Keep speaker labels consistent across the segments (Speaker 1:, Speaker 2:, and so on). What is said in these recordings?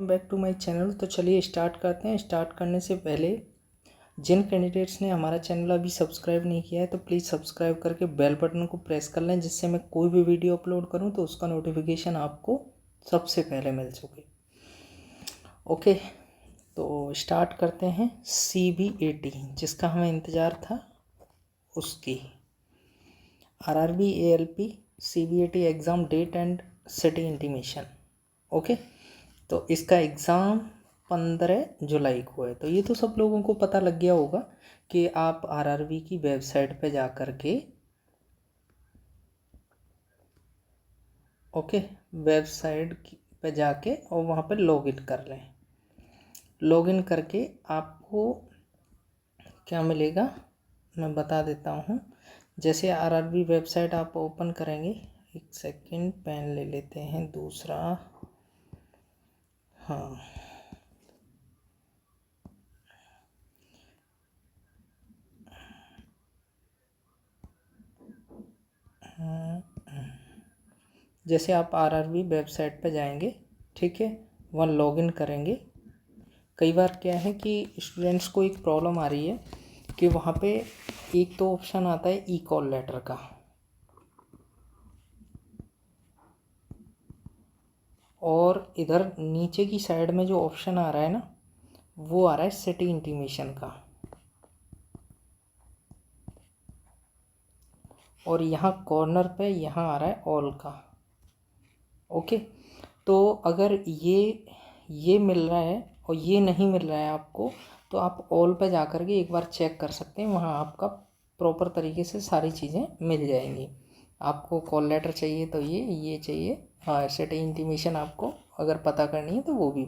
Speaker 1: Back to my channel. तो चलिए start करते हैं। स्टार्ट करने से पहले जिन कैंडिडेट्स ने हमारा चैनल अभी सब्सक्राइब नहीं किया है तो प्लीज़ सब्सक्राइब करके बेल बटन को प्रेस कर लें, जिससे मैं कोई भी वीडियो अपलोड करूं तो उसका नोटिफिकेशन आपको सबसे पहले मिल सके। ओके, तो स्टार्ट करते हैं। CBAT जिसका हमें इंतज़ार था उसकी RRB ALP CBAT exam date and city intimation. Okay, तो इसका एग्ज़ाम 15 जुलाई को है। तो ये तो सब लोगों को पता लग गया होगा कि आप RRB की वेबसाइट पे जा कर के वेबसाइट पे जाके और वहाँ पे लॉगिन कर लें। लॉगिन करके आपको क्या मिलेगा मैं बता देता हूँ। जैसे RRB वेबसाइट आप ओपन करेंगे, एक सेकंड पेन ले लेते हैं दूसरा। हाँ, जैसे आप RRB वेबसाइट पे जाएंगे, ठीक है, वहाँ लॉगिन करेंगे। कई बार क्या है कि स्टूडेंट्स को एक प्रॉब्लम आ रही है कि वहाँ पे एक तो ऑप्शन आता है ई कॉल लेटर का, और इधर नीचे की साइड में जो ऑप्शन आ रहा है ना, वो आ रहा है सिटी इंटीमेशन का, और यहाँ कॉर्नर पे यहाँ आ रहा है ऑल का। ओके, तो अगर ये मिल रहा है और ये नहीं मिल रहा है आपको, तो आप ऑल पे जा कर के एक बार चेक कर सकते हैं। वहाँ आपका प्रॉपर तरीके से सारी चीज़ें मिल जाएंगी। आपको कॉल लेटर चाहिए तो ये चाहिए, हाँ, सिटी इंटीमेशन आपको अगर पता करनी है तो वो भी,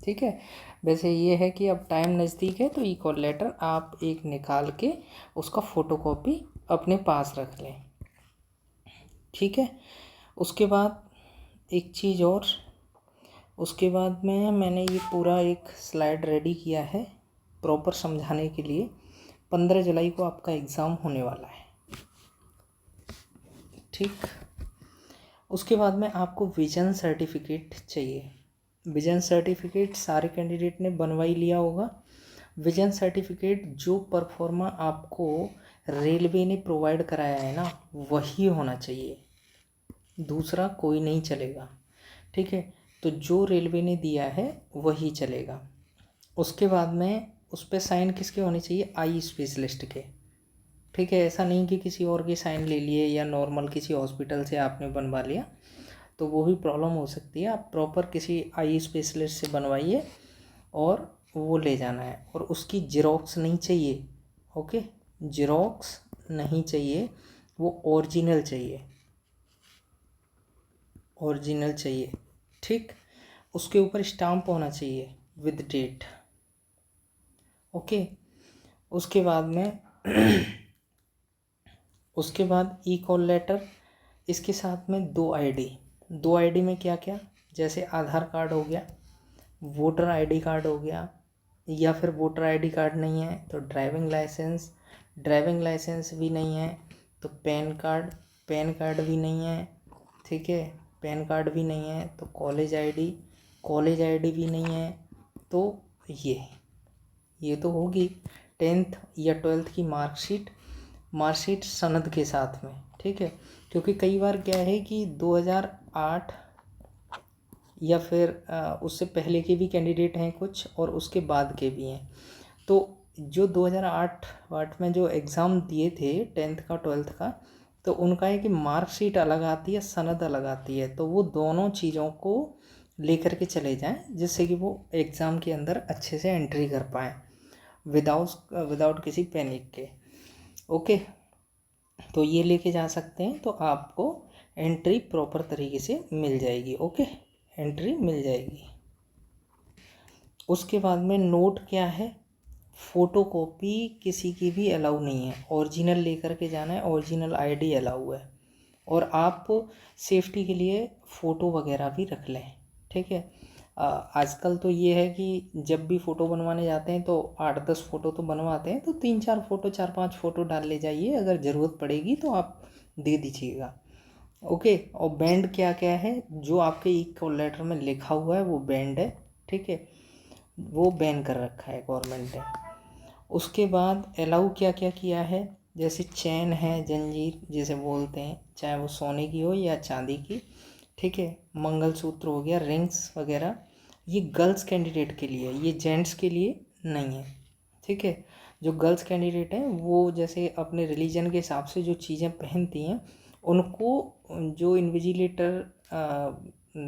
Speaker 1: ठीक है। वैसे ये है कि अब टाइम नज़दीक है तो ई कॉल लेटर आप एक निकाल के उसका फ़ोटोकॉपी अपने पास रख लें, ठीक है। उसके बाद एक चीज़ और, उसके बाद में मैंने ये पूरा एक स्लाइड रेडी किया है प्रॉपर समझाने के लिए। 15 जुलाई को आपका एग्ज़ाम होने वाला है, ठीक। उसके बाद में आपको विजन सर्टिफिकेट चाहिए। विजन सर्टिफिकेट सारे कैंडिडेट ने बनवा ही लिया होगा। विजन सर्टिफिकेट जो परफॉर्मा आपको रेलवे ने प्रोवाइड कराया है ना, वही होना चाहिए, दूसरा कोई नहीं चलेगा, ठीक है। तो जो रेलवे ने दिया है वही चलेगा। उसके बाद में उस पर साइन किसके होने चाहिए? आई स्पेशलिस्ट के, ठीक है। ऐसा नहीं कि किसी और के साइन ले लिए या नॉर्मल किसी हॉस्पिटल से आपने बनवा लिया, तो वो भी प्रॉब्लम हो सकती है। आप प्रॉपर किसी आई स्पेशलिस्ट से बनवाइए और वो ले जाना है। और उसकी जेरोक्स नहीं चाहिए, ओके, जेरोक्स नहीं चाहिए, वो ओरिजिनल चाहिए, ओरिजिनल चाहिए, ठीक। उसके ऊपर स्टाम्प होना चाहिए विद डेट, ओके। उसके बाद में उसके बाद ई कॉल लेटर, इसके साथ में 2 आईडी। 2 आईडी में क्या क्या, जैसे आधार कार्ड हो गया, वोटर आईडी कार्ड हो गया, या फिर वोटर आईडी कार्ड नहीं है तो ड्राइविंग लाइसेंस, ड्राइविंग लाइसेंस भी नहीं है तो पैन कार्ड, पैन कार्ड भी नहीं है, ठीक है, पैन कार्ड भी नहीं है तो कॉलेज आईडी, कॉलेज आईडी भी नहीं है तो ये तो होगी 10th या 12th की मार्कशीट, मार्कशीट सनद के साथ में, ठीक है। क्योंकि कई बार क्या है कि 2008 या फिर उससे पहले के भी कैंडिडेट हैं कुछ, और उसके बाद के भी हैं। तो जो 2008 में जो एग्ज़ाम दिए थे 10th का 12th का, तो उनका है कि मार्कशीट अलग आती है, सनद अलग आती है। तो वो दोनों चीज़ों को लेकर के चले जाएं, जिससे कि वो एग्ज़ाम के अंदर अच्छे से एंट्री कर पाएँ विदाउट किसी पैनिक के, ओके। तो ये लेके जा सकते हैं, तो आपको एंट्री प्रॉपर तरीके से मिल जाएगी, ओके, एंट्री मिल जाएगी। उसके बाद में नोट क्या है, फ़ोटोकॉपी किसी की भी अलाउ नहीं है, ओरिजिनल लेकर के जाना है, ओरिजिनल आईडी अलाउ है। और आप सेफ्टी के लिए फ़ोटो वगैरह भी रख लें, ठीक है। आजकल तो ये है कि जब भी फ़ोटो बनवाने जाते हैं तो 8-10 फ़ोटो तो बनवाते हैं, तो 3-4 फ़ोटो, 4-5 फ़ोटो डाल ले जाइए। अगर ज़रूरत पड़ेगी तो आप दे दीजिएगा, ओके। और बैंड क्या क्या है, जो आपके ई कॉल लेटर में लिखा हुआ है वो बैंड है, ठीक है, वो बैन कर रखा है गवर्नमेंट ने। उसके बाद अलाउ क्या क्या किया है, जैसे चैन है, जंजीर जैसे बोलते हैं, चाहे वो सोने की हो या चांदी की, ठीक है, मंगलसूत्र हो गया, रिंग्स वगैरह, ये गर्ल्स कैंडिडेट के लिए, ये जेंट्स के लिए नहीं है, ठीक है। जो गर्ल्स कैंडिडेट हैं वो जैसे अपने रिलीजन के हिसाब से जो चीज़ें पहनती हैं उनको जो इन्विजिलेटर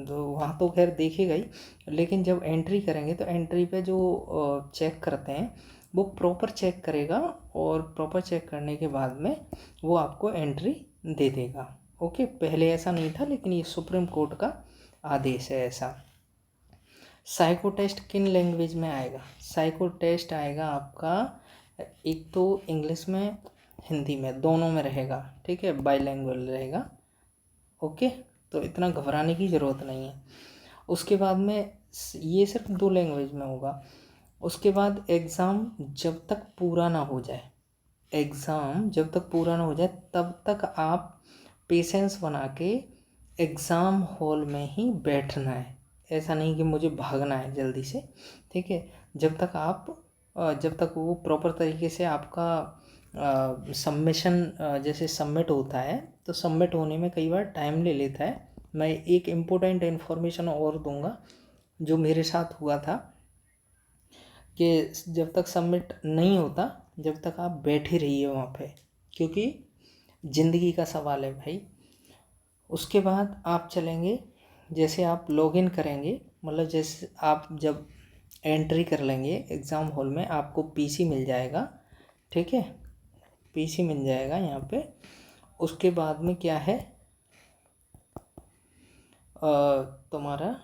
Speaker 1: तो वहाँ तो खैर देखेगा ही, लेकिन जब एंट्री करेंगे तो एंट्री पे जो चेक करते हैं वो प्रॉपर चेक करेगा, और प्रॉपर चेक करने के बाद में वो आपको एंट्री दे देगा। ओके, पहले ऐसा नहीं था, लेकिन ये सुप्रीम कोर्ट का आदेश है ऐसा। साइको टेस्ट किन लैंग्वेज में आएगा? साइको टेस्ट आएगा आपका एक तो इंग्लिश में, हिंदी में, दोनों में रहेगा, ठीक है, बाईलैंग्वेज रहेगा। ओके, तो इतना घबराने की ज़रूरत नहीं है। उसके बाद में ये सिर्फ 2 लैंग्वेज में होगा। उसके बाद एग्ज़ाम जब तक पूरा ना हो जाए, एग्ज़ाम जब तक पूरा ना हो जाए तब तक आप पेशेंस बना के एग्ज़ाम हॉल में ही बैठना है। ऐसा नहीं कि मुझे भागना है जल्दी से, ठीक है। जब तक वो प्रॉपर तरीके से आपका सबमिशन जैसे सबमिट होता है, तो सबमिट होने में कई बार टाइम ले लेता है। मैं एक इम्पोर्टेंट इन्फॉर्मेशन और दूंगा जो मेरे साथ हुआ था, कि जब तक सबमिट नहीं होता जब तक आप बैठे रहिए वहाँ पे, क्योंकि ज़िंदगी का सवाल है भाई। उसके बाद आप चलेंगे, जैसे आप लॉगिन करेंगे, मतलब जैसे आप जब एंट्री कर लेंगे एग्ज़ाम हॉल में, आपको पीसी मिल जाएगा, ठीक है, पीसी मिल जाएगा यहाँ पे। उसके बाद में क्या है, तुम्हारा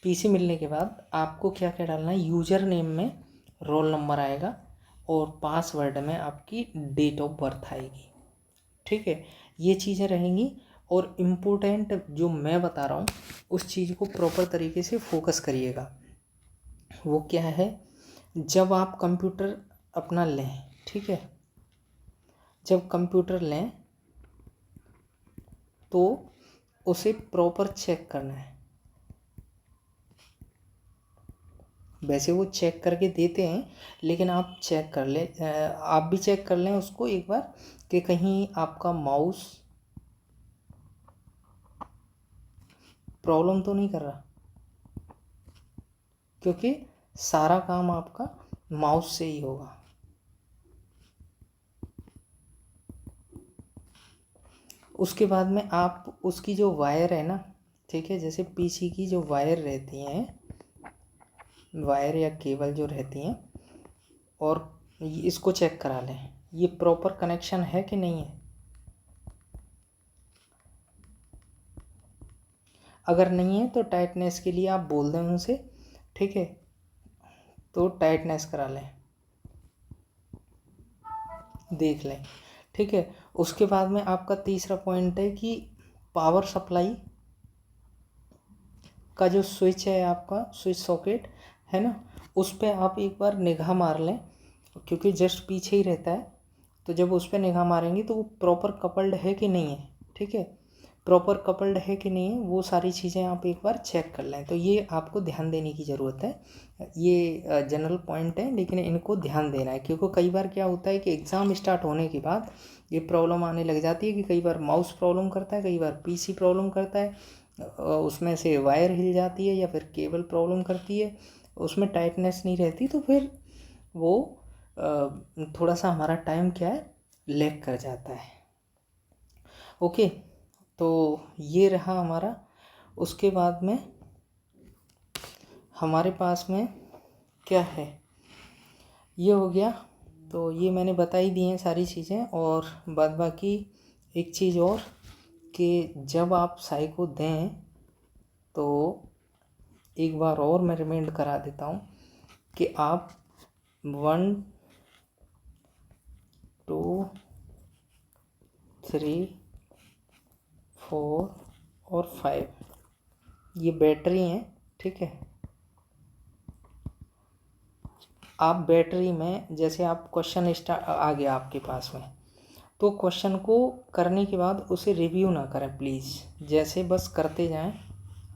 Speaker 1: पीसी मिलने के बाद आपको क्या क्या डालना है, यूज़र नेम में रोल नंबर आएगा और पासवर्ड में आपकी डेट ऑफ बर्थ आएगी, ठीक है, ये चीज़ें रहेंगी। और इम्पोर्टेंट जो मैं बता रहा हूँ उस चीज़ को प्रॉपर तरीके से फोकस करिएगा। वो क्या है, जब आप कंप्यूटर अपना लें, ठीक है, जब कंप्यूटर लें तो उसे प्रॉपर चेक करना है। वैसे वो चेक करके देते हैं, लेकिन आप चेक कर लें, आप भी चेक कर लें उसको एक बार, कि कहीं आपका माउस प्रॉब्लम तो नहीं कर रहा, क्योंकि सारा काम आपका माउस से ही होगा। उसके बाद में आप उसकी जो वायर है ना, ठीक है, जैसे पीसी की जो वायर रहती हैं, वायर या केबल जो रहती हैं, और इसको चेक करा लें ये प्रॉपर कनेक्शन है कि नहीं है। अगर नहीं है तो टाइटनेस के लिए आप बोल दें उनसे, ठीक है, तो टाइटनेस करा लें, देख लें, ठीक है। उसके बाद में आपका तीसरा पॉइंट है कि पावर सप्लाई का जो स्विच है, आपका स्विच सॉकेट है ना, उस पर आप एक बार निगाह मार लें, क्योंकि जस्ट पीछे ही रहता है। तो जब उस पर निगाह मारेंगे तो वो प्रॉपर कपल्ड है कि नहीं है, ठीक है, प्रॉपर कपल्ड है कि नहीं है, वो सारी चीज़ें आप एक बार चेक कर लें। तो ये आपको ध्यान देने की ज़रूरत है। ये जनरल पॉइंट है, लेकिन इनको ध्यान देना है, क्योंकि कई बार क्या होता है कि एग्ज़ाम स्टार्ट होने के बाद ये प्रॉब्लम आने लग जाती है कि कई बार माउस प्रॉब्लम करता है, कई बार पीसी प्रॉब्लम करता है, उसमें से वायर हिल जाती है या फिर केबल प्रॉब्लम करती है, उसमें टाइटनेस नहीं रहती, तो फिर वो थोड़ा सा हमारा टाइम क्या है, लैग कर जाता है। ओके, तो ये रहा हमारा। उसके बाद में हमारे पास में क्या है, ये हो गया। तो ये मैंने बता ही दी हैं सारी चीज़ें। और बाद बाकी एक चीज़ और, कि जब आप साइको दें तो एक बार और मैं रिमाइंड करा देता हूँ कि आप 1 2 3 4 और 5 ये बैटरी हैं, ठीक है। आप बैटरी में जैसे आप क्वेश्चन स्टार्ट आ गया आपके पास में, तो क्वेश्चन को करने के बाद उसे रिव्यू ना करें प्लीज़, जैसे बस करते जाएं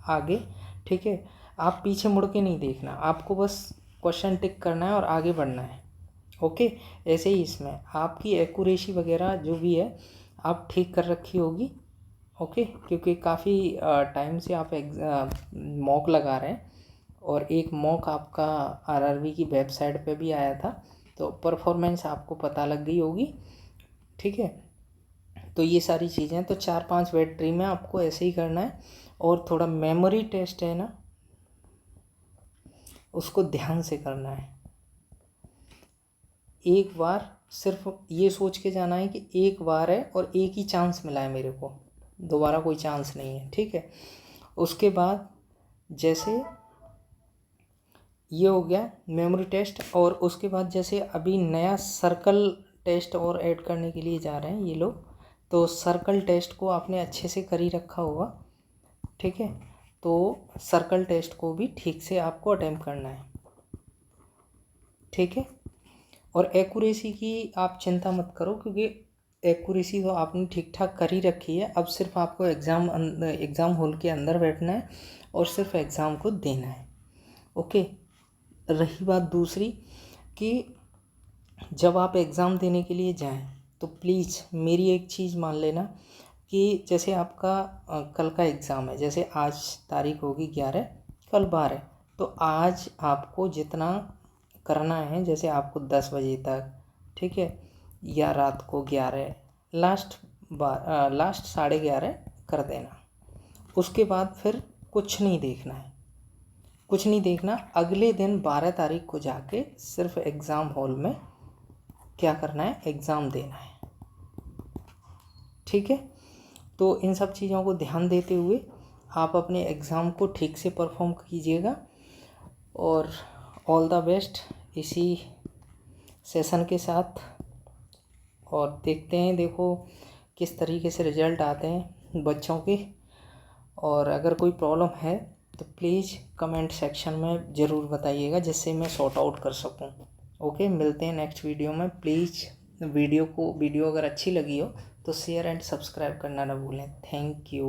Speaker 1: आगे, ठीक है। आप पीछे मुड़ के नहीं देखना, आपको बस क्वेश्चन टिक करना है और आगे बढ़ना है। ओके, ऐसे ही इसमें आपकी एक्यूरेसी वगैरह जो भी है आप ठीक कर रखी होगी। ओके, क्योंकि काफ़ी टाइम से आप मॉक लगा रहे हैं और एक मॉक आपका आरआरबी की वेबसाइट पे भी आया था, तो परफॉर्मेंस आपको पता लग गई होगी। ठीक है, तो ये सारी चीज़ें, तो 4-5 बैटरी में आपको ऐसे ही करना है। और थोड़ा मेमोरी टेस्ट है ना, उसको ध्यान से करना है। एक बार सिर्फ ये सोच के जाना है कि एक बार है और एक ही चांस मिला है मेरे को, दोबारा कोई चांस नहीं है। ठीक है, उसके बाद जैसे ये हो गया मेमोरी टेस्ट, और उसके बाद जैसे अभी नया सर्कल टेस्ट और ऐड करने के लिए जा रहे हैं ये लोग, तो सर्कल टेस्ट को आपने अच्छे से कर ही रखा होगा। ठीक है, तो सर्कल टेस्ट को भी ठीक से आपको अटेम्प्ट करना है। ठीक है, और एक्यूरेसी की आप चिंता मत करो, क्योंकि एक्यूरेसी तो आपने ठीक ठाक कर ही रखी है। अब सिर्फ आपको एग्ज़ाम हॉल के अंदर बैठना है और सिर्फ एग्ज़ाम को देना है। ओके, रही बात दूसरी कि जब आप एग्ज़ाम देने के लिए जाएं तो प्लीज़ मेरी एक चीज़ मान लेना कि जैसे आपका कल का एग्ज़ाम है, जैसे आज तारीख होगी 11, कल 12, तो आज आपको जितना करना है, जैसे आपको 10 बजे तक, ठीक है, या रात को 11, लास्ट 11:30 कर देना। उसके बाद फिर कुछ नहीं देखना है, कुछ नहीं देखना। अगले दिन 12 तारीख को जाके सिर्फ एग्ज़ाम हॉल में क्या करना है, एग्ज़ाम देना है। ठीक है, तो इन सब चीज़ों को ध्यान देते हुए आप अपने एग्ज़ाम को ठीक से परफॉर्म कीजिएगा। और ऑल द बेस्ट इसी सेशन के साथ, और देखते हैं, देखो किस तरीके से रिज़ल्ट आते हैं बच्चों के। और अगर कोई प्रॉब्लम है तो प्लीज़ कमेंट सेक्शन में ज़रूर बताइएगा, जिससे मैं सॉर्ट आउट कर सकूं। ओके, मिलते हैं नेक्स्ट वीडियो में। प्लीज़ वीडियो अगर अच्छी लगी हो तो शेयर एंड सब्सक्राइब करना ना भूलें। Thank you.